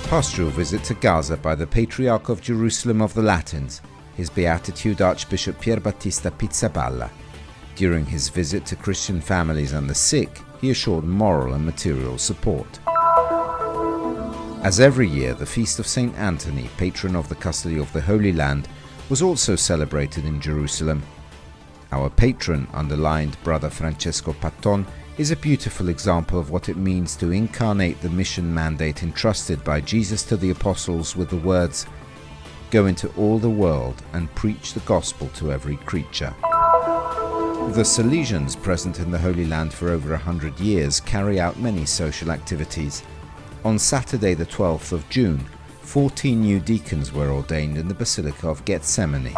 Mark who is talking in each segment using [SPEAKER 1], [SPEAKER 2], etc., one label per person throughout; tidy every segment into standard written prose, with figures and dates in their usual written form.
[SPEAKER 1] Pastoral visit to Gaza by the Patriarch of Jerusalem of the Latins, His Beatitude Archbishop Pierbattista Pizzaballa. During his visit to Christian families and the sick, he assured moral and material support. As every year, the feast of St. Anthony, patron of the custody of the Holy Land, was also celebrated in Jerusalem. Our patron, underlined Brother Francesco Patton, is a beautiful example of what it means to incarnate the mission mandate entrusted by Jesus to the apostles with the words, "Go into all the world and preach the gospel to every creature." The Salesians, present in the Holy Land for over 100 years, carry out many social activities. On Saturday the 12th of June, 14 new deacons were ordained in the Basilica of Gethsemane.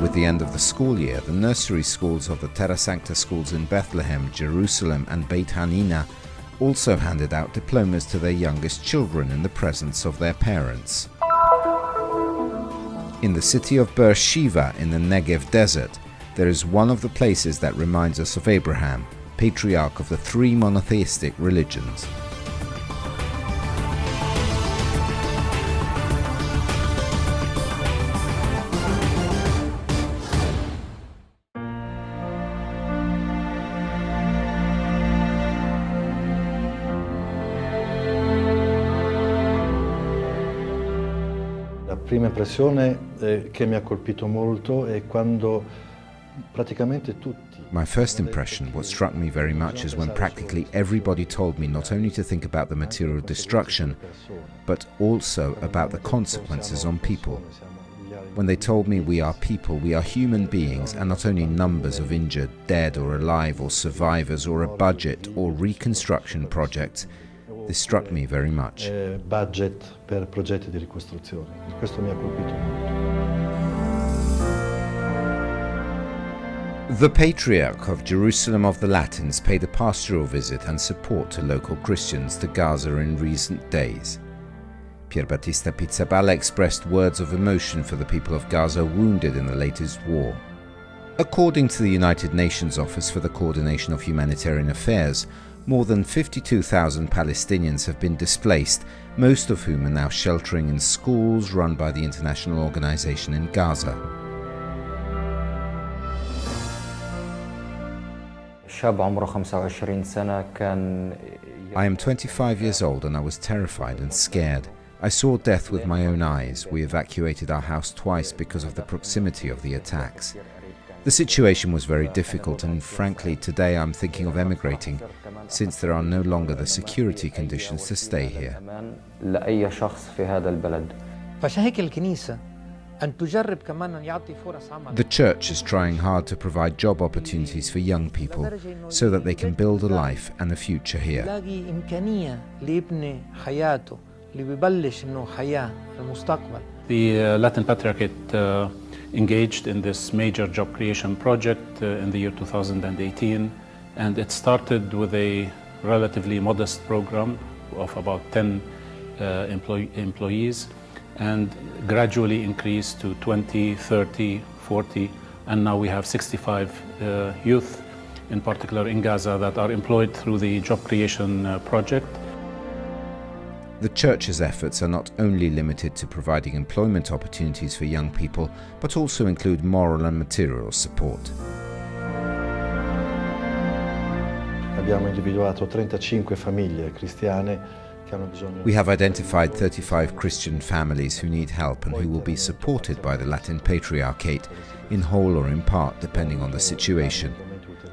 [SPEAKER 1] With the end of the school year, the nursery schools of the TERRA SANTA schools in Bethlehem, Jerusalem and Beit Hanina also handed out diplomas to their youngest children in the presence of their parents. In the city of Beersheba in the Negev desert, there is one of the places that reminds us of Abraham, patriarch of the three monotheistic religions.
[SPEAKER 2] La prima impressione che mi ha colpito molto è quando praticamente tutti.
[SPEAKER 1] My first impression, what struck me very much, is when practically everybody told me not only to think about the material destruction, but also about the consequences on people. When they told me we are people, we are human beings, and not only numbers of injured, dead or alive or survivors or a budget or reconstruction projects, this struck me very much.
[SPEAKER 2] Budget per progetti di ricostruzione. Questo mi ha colpito molto.
[SPEAKER 1] The Patriarch of Jerusalem of the Latins paid a pastoral visit and support to local Christians to Gaza in recent days. Pierbattista Pizzaballa expressed words of emotion for the people of Gaza wounded in the latest war. According to the United Nations Office for the Coordination of Humanitarian Affairs, more than 52,000 Palestinians have been displaced, most of whom are now sheltering in schools run by the international organization in Gaza. I am 25 years old and I was terrified and scared. I saw death with my own eyes. We evacuated our house twice because of the proximity of the attacks. The situation was very difficult and frankly today I'm thinking of emigrating since there are no longer the security conditions to stay here. The church is trying hard to provide job opportunities for young people so that they can build a life and a future here.
[SPEAKER 3] The Latin Patriarchate engaged in this major job creation project in the year 2018, and it started with a relatively modest program of about 10 employees and gradually increased to 20, 30, 40, and now we have 65 youth, in particular in Gaza, that are employed through the job creation project.
[SPEAKER 1] The church's efforts are not only limited to providing employment opportunities for young people, but also include moral and material support.
[SPEAKER 2] Abbiamo individuato 35 famiglie cristiane che hanno bisogno.
[SPEAKER 1] We have identified 35 Christian families who need help and who will be supported by the Latin Patriarchate, in whole or in part, depending on the situation.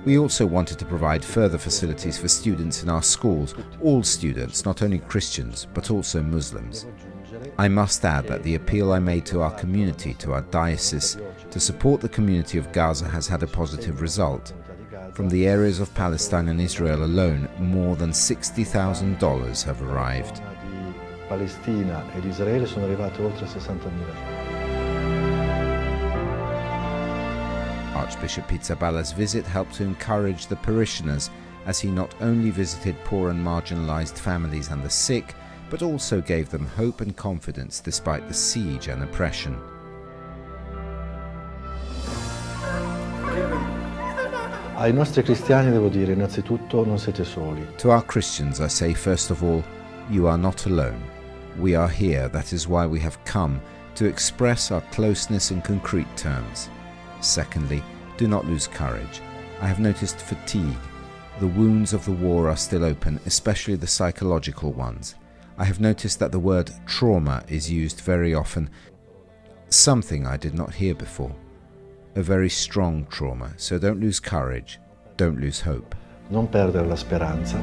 [SPEAKER 1] We also wanted to provide further facilities for students in our schools, all students, not only Christians, but also Muslims. I must add that the appeal I made to our community, to our diocese, to support the community of Gaza has had a positive result. From the areas of Palestine and Israel alone, more than $60,000 have arrived.
[SPEAKER 2] Palestina ed Israele sono arrivate oltre 60.000.
[SPEAKER 1] Archbishop Pizzaballa's visit helped to encourage the parishioners as he not only visited poor and marginalized families and the sick, but also gave them hope and confidence despite the siege and oppression.
[SPEAKER 2] Ai nostri cristiani devo dire innanzitutto non siete soli.
[SPEAKER 1] To our Christians I say first of all, you are not alone. We are here, that is why we have come, to express our closeness in concrete terms. Secondly, do not lose courage. I have noticed fatigue. The wounds of the war are still open, especially the psychological ones. I have noticed that the word trauma is used very often, something I did not hear before. A very strong trauma, so don't lose courage, don't lose hope.
[SPEAKER 2] Non perdere la speranza.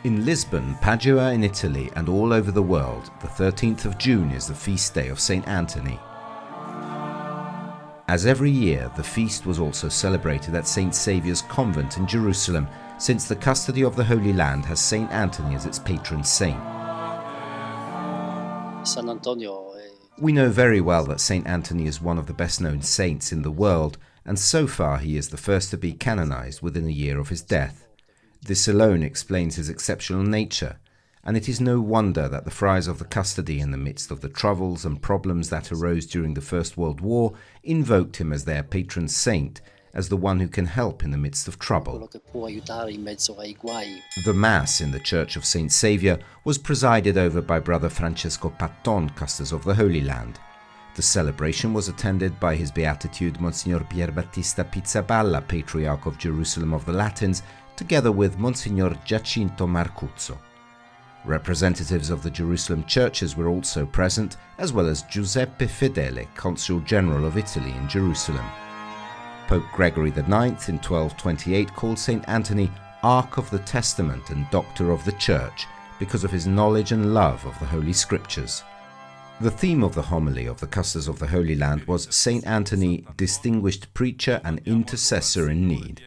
[SPEAKER 1] In Lisbon, Padua in Italy, and all over the world, the 13th of June is the feast day of St. Anthony. As every year, the feast was also celebrated at St. Saviour's Convent in Jerusalem, since the custody of the Holy Land has St. Anthony as its patron saint.
[SPEAKER 4] San Antonio.
[SPEAKER 1] We know very well that St. Anthony is one of the best-known saints in the world, and so far he is the first to be canonized within a year of his death. This alone explains his exceptional nature, and it is no wonder that the friars of the custody, in the midst of the troubles and problems that arose during the First World War, invoked him as their patron saint, as the one who can help in the midst of trouble. The Mass in the Church of St. Saviour was presided over by Brother Francesco Patton, Custos of the Holy Land. The celebration was attended by His Beatitude Monsignor Pierbattista Pizzaballa, Patriarch of Jerusalem of the Latins, together with Monsignor Giacinto Marcuzzo. Representatives of the Jerusalem churches were also present, as well as Giuseppe Fedele, Consul General of Italy in Jerusalem. Pope Gregory IX in 1228 called St. Anthony Ark of the Testament and Doctor of the Church because of his knowledge and love of the Holy Scriptures. The theme of the homily of the Custos of the Holy Land was St. Anthony, distinguished preacher and intercessor in need.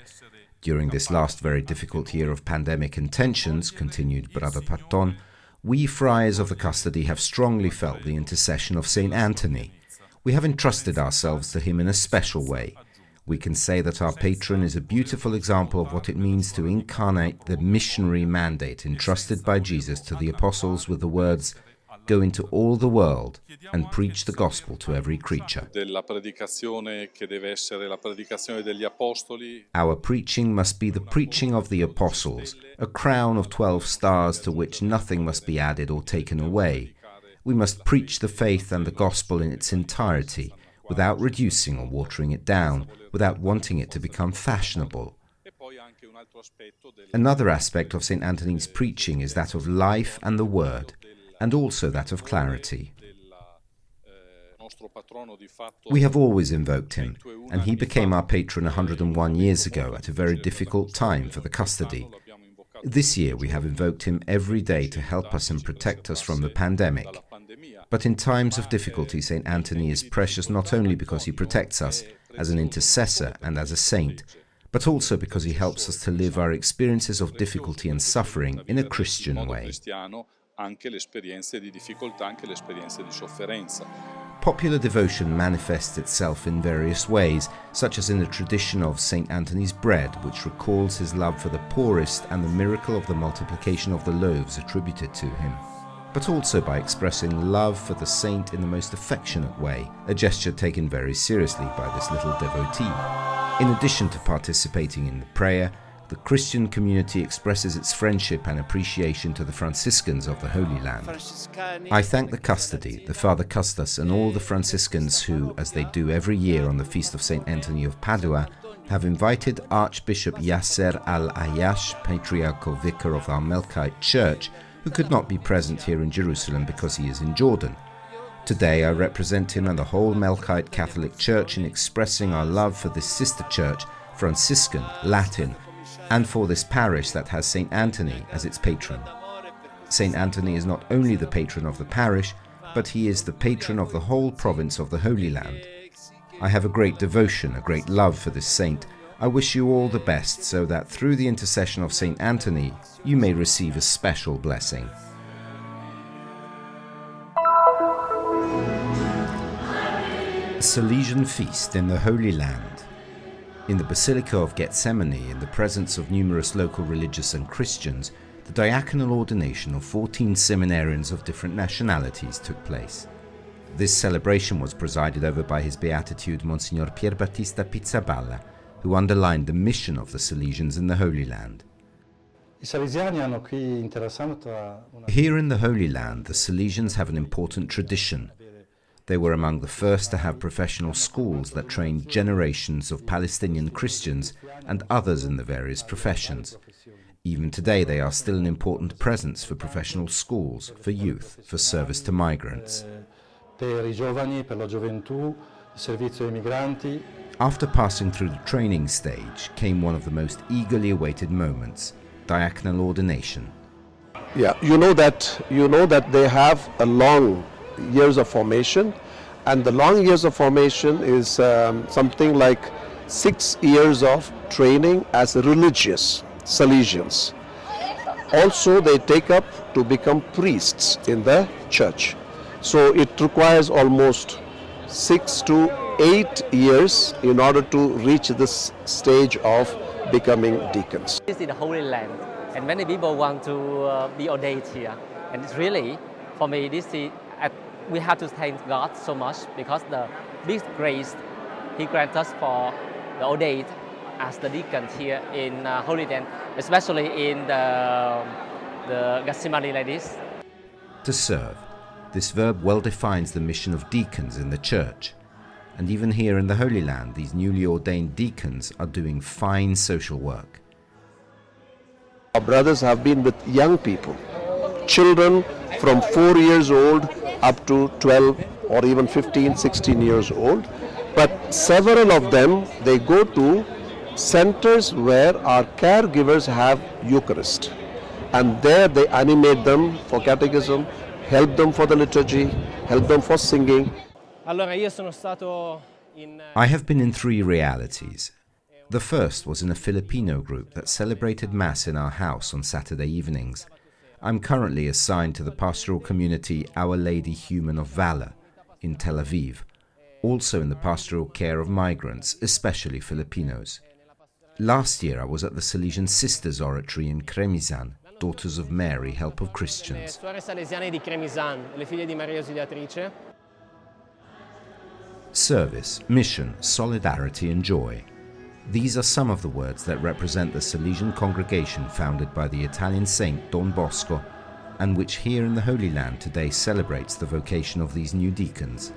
[SPEAKER 1] During this last very difficult year of pandemic and tensions, continued Brother Patton, we friars of the custody have strongly felt the intercession of St. Anthony. We have entrusted ourselves to him in a special way. We can say that our patron is a beautiful example of what it means to incarnate the missionary mandate entrusted by Jesus to the apostles with the words, "Go into all the world and preach the gospel to every creature." Our preaching must be the preaching of the apostles, a crown of 12 stars to which nothing must be added or taken away. We must preach the faith and the gospel in its entirety, without reducing or watering it down, without wanting it to become fashionable. Another aspect of St. Anthony's preaching is that of life and the word, and also that of clarity. We have always invoked him, and he became our patron 101 years ago at a very difficult time for the custody. This year we have invoked him every day to help us and protect us from the pandemic. But in times of difficulty, St. Anthony is precious not only because he protects us as an intercessor and as a saint, but also because he helps us to live our experiences of difficulty and suffering in a Christian way. Popular devotion manifests itself in various ways, such as in the tradition of St. Anthony's bread, which recalls his love for the poorest and the miracle of the multiplication of the loaves attributed to him, but also by expressing love for the saint in the most affectionate way, a gesture taken very seriously by this little devotee. In addition to participating in the prayer, the Christian community expresses its friendship and appreciation to the Franciscans of the Holy Land. I thank the custody, the Father Custos, and all the Franciscans who, as they do every year on the feast of St. Anthony of Padua, have invited Archbishop Yasser al-Ayyash, Patriarchal Vicar of our Melkite Church, who could not be present here in Jerusalem because he is in Jordan. Today I represent him and the whole Melkite Catholic Church in expressing our love for this sister church, Franciscan, Latin, and for this parish that has St. Anthony as its patron. St. Anthony is not only the patron of the parish, but he is the patron of the whole province of the Holy Land. I have a great devotion, a great love for this saint. I wish you all the best, so that through the intercession of St. Anthony, you may receive a special blessing. Salesian Feast in the Holy Land. In the Basilica of Gethsemane, in the presence of numerous local religious and Christians, the diaconal ordination of 14 seminarians of different nationalities took place. This celebration was presided over by His Beatitude Monsignor Pierbattista Pizzaballa, who underlined the mission of the Salesians in the Holy Land. Here in the Holy Land, the Salesians have an important tradition. They were among the first to have professional schools that trained generations of Palestinian Christians and others in the various professions. Even today, they are still an important presence for professional schools, for youth, for service to migrants. After passing through the training stage came one of the most eagerly awaited moments, diaconal ordination.
[SPEAKER 4] Yeah, you know that they have a long years of formation, and the long years of formation is something like 6 years of training as religious Salesians. Also, they take up to become priests in the church. So it requires almost 6 to 8 years in order to reach this stage of becoming deacons.
[SPEAKER 5] This is the Holy Land, and many people want to be ordained here. And it's really, for me, we have to thank God so much because the big grace He grants us for the ordained as the deacons here in Holy Land, especially in the Gethsemane like this.
[SPEAKER 1] To serve. This verb well defines the mission of deacons in the church. And even here in the Holy Land, these newly ordained deacons are doing fine social work.
[SPEAKER 4] Our brothers have been with young people, children from 4 years old up to 12 or even 15, 16 years old. But several of them, they go to centers where our caregivers have Eucharist. And there they animate them for catechism, help them for the liturgy, help them for singing.
[SPEAKER 1] I have been in 3 realities. The first was in a Filipino group that celebrated Mass in our house on Saturday evenings. I'm currently assigned to the pastoral community Our Lady Human of Valor in Tel Aviv, also in the pastoral care of migrants, especially Filipinos. Last year I was at the Salesian Sisters Oratory in Cremizan, Daughters of Mary, Help of Christians. Service, mission, solidarity and joy. These are some of the words that represent the Salesian congregation founded by the Italian saint Don Bosco, and which here in the Holy Land today celebrates the vocation of these new deacons.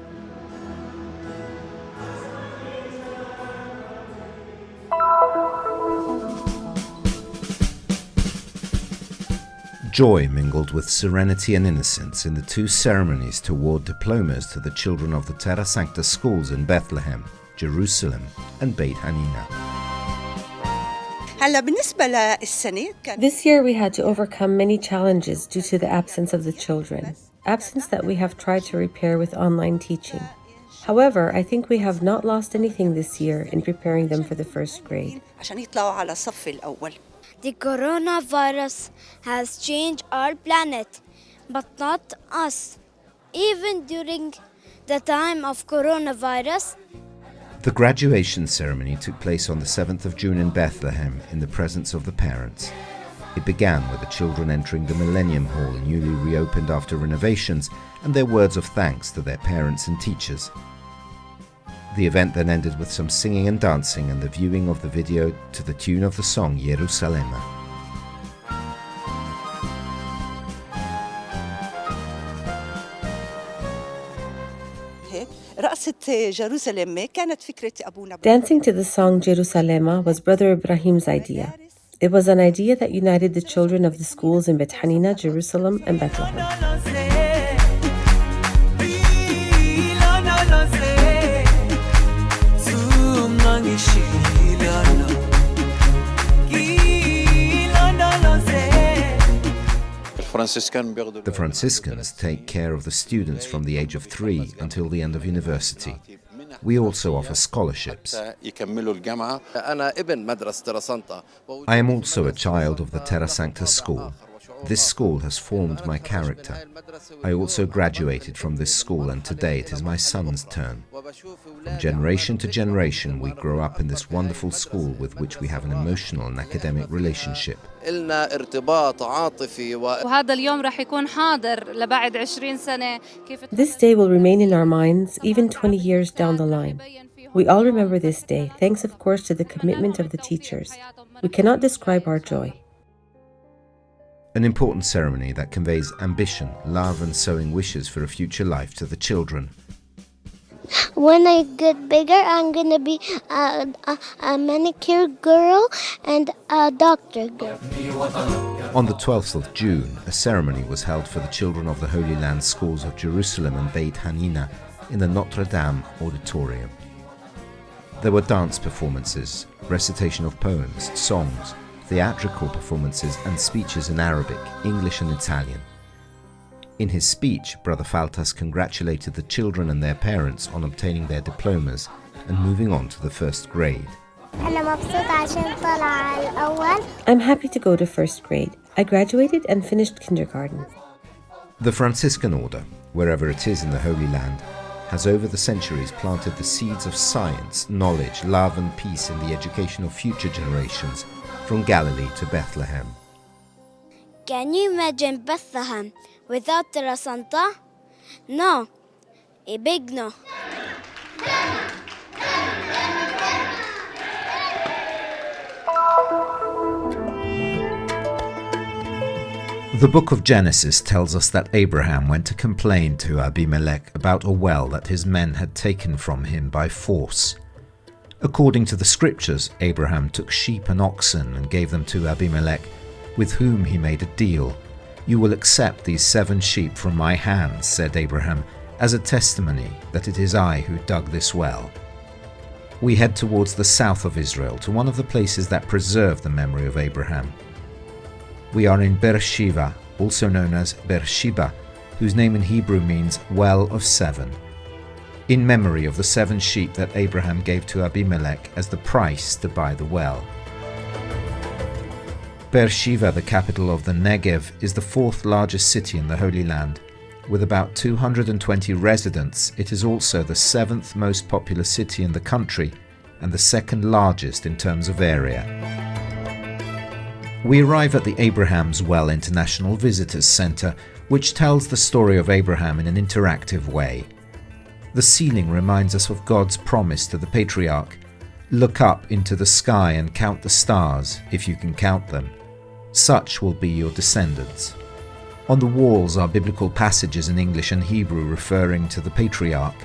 [SPEAKER 1] Joy mingled with serenity and innocence in the 2 ceremonies to award diplomas to the children of the TERRA SANTA schools in Bethlehem, Jerusalem and Beit Hanina.
[SPEAKER 6] This year we had to overcome many challenges due to the absence of the children, absence that we have tried to repair with online teaching. However, I think we have not lost anything this year in preparing them for the first grade.
[SPEAKER 7] The coronavirus has changed our planet, but not us. Even during the time of coronavirus,
[SPEAKER 1] The graduation ceremony took place on the 7th of June in Bethlehem in the presence of the parents. It began with the children entering the Millennium Hall, newly reopened after renovations, and their words of thanks to their parents and teachers. The event then ended with some singing and dancing and the viewing of the video to the tune of the song Jerusalem.
[SPEAKER 6] Dancing to the song Jerusalem was Brother Ibrahim's idea. It was an idea that united the children of the schools in Beit Hanina, Jerusalem, and Bethlehem.
[SPEAKER 1] The Franciscans take care of the students from the age of 3 until the end of university. We also offer scholarships. I am also a child of the TERRA SANTA school. This school has formed my character. I also graduated from this school, and today it is my son's turn. From generation to generation, we grow up in this wonderful school with which we have an emotional and academic relationship.
[SPEAKER 6] This day will remain in our minds even 20 years down the line. We all remember this day, thanks of course to the commitment of the teachers. We cannot describe our joy.
[SPEAKER 1] An important ceremony that conveys ambition, love and sowing wishes for a future life to the children.
[SPEAKER 7] When I get bigger, I'm going to be a manicure girl and a doctor girl.
[SPEAKER 1] On the 12th of June, a ceremony was held for the children of the Holy Land schools of Jerusalem and Beit Hanina in the Notre Dame Auditorium. There were dance performances, recitation of poems, songs, theatrical performances and speeches in Arabic, English and Italian. In his speech, Brother Faltas congratulated the children and their parents on obtaining their diplomas and moving on to the first grade.
[SPEAKER 6] I'm happy to go to first grade. I graduated and finished kindergarten.
[SPEAKER 1] The Franciscan order, wherever it is in the Holy Land, has over the centuries planted the seeds of science, knowledge, love and peace in the education of future generations, from Galilee to Bethlehem.
[SPEAKER 7] Can you imagine Bethlehem without TERRA SANTA? No, a big no.
[SPEAKER 1] The book of Genesis tells us that Abraham went to complain to Abimelech about a well that his men had taken from him by force. According to the scriptures, Abraham took sheep and oxen and gave them to Abimelech, with whom he made a deal. "You will accept these 7 sheep from my hands," said Abraham, "as a testimony that it is I who dug this well." We head towards the south of Israel, to one of the places that preserve the memory of Abraham. We are in Beersheba, also known as Beersheba, whose name in Hebrew means well of 7. In memory of the 7 sheep that Abraham gave to Abimelech as the price to buy the well. Beersheba, the capital of the Negev, is the 4th largest city in the Holy Land. With about 220 residents, it is also the 7th most populous city in the country and the 2nd largest in terms of area. We arrive at the Abraham's Well International Visitors Center, which tells the story of Abraham in an interactive way. The ceiling reminds us of God's promise to the patriarch, "Look up into the sky and count the stars, if you can count them. Such will be your descendants." On the walls are biblical passages in English and Hebrew referring to the patriarch,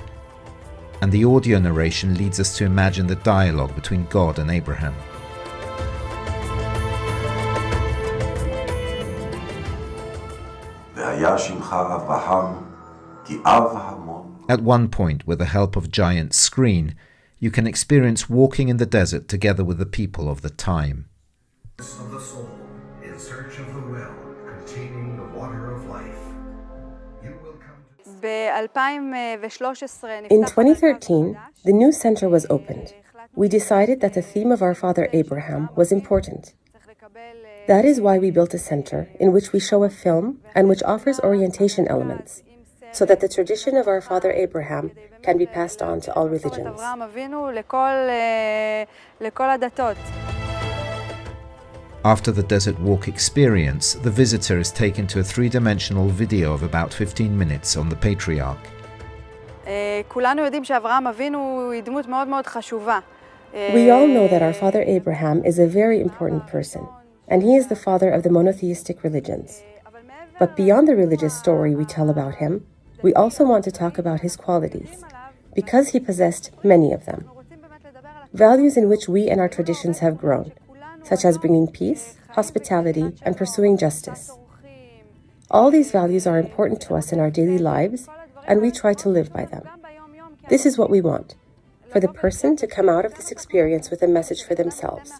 [SPEAKER 1] and the audio narration leads us to imagine the dialogue between God and Abraham. At one point, with the help of Giant Screen, you can experience walking in the desert together with the people of the time.
[SPEAKER 8] Of the soul, in search of the well containing the water of life. You will come to...
[SPEAKER 6] In 2013, the new center was opened. We decided that the theme of our father Abraham was important. That is why we built a center in which we show a film and which offers orientation elements, so that the tradition of our father Abraham can be passed on to all religions.
[SPEAKER 1] After the desert walk experience, the visitor is taken to a 3-dimensional video of about 15 minutes on the patriarch.
[SPEAKER 6] We all know that our father Abraham is a very important person, and he is the father of the monotheistic religions. But beyond the religious story we tell about him, we also want to talk about his qualities, because he possessed many of them. Values in which we and our traditions have grown, such as bringing peace, hospitality, and pursuing justice. All these values are important to us in our daily lives, and we try to live by them. This is what we want, for the person to come out of this experience with a message for themselves.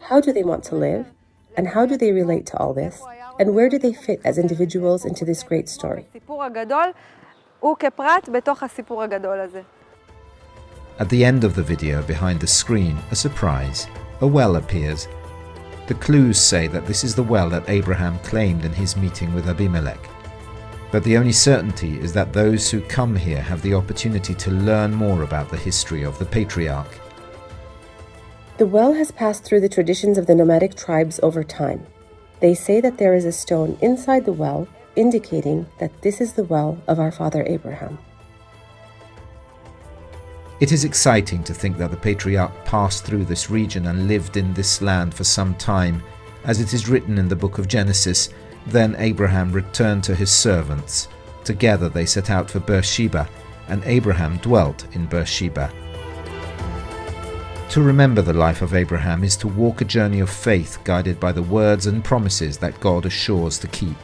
[SPEAKER 6] How do they want to live? And how do they relate to all this? And where do they fit as individuals into this great story?
[SPEAKER 1] At the end of the video, behind the screen, a surprise. A well appears. The clues say that this is the well that Abraham claimed in his meeting with Abimelech. But the only certainty is that those who come here have the opportunity to learn more about the history of the patriarch.
[SPEAKER 6] The well has passed through the traditions of the nomadic tribes over time. They say that there is a stone inside the well, indicating that this is the well of our father Abraham.
[SPEAKER 1] It is exciting to think that the patriarch passed through this region and lived in this land for some time. As it is written in the book of Genesis, then Abraham returned to his servants. Together they set out for Beersheba, and Abraham dwelt in Beersheba. To remember the life of Abraham is to walk a journey of faith guided by the words and promises that God assures to keep.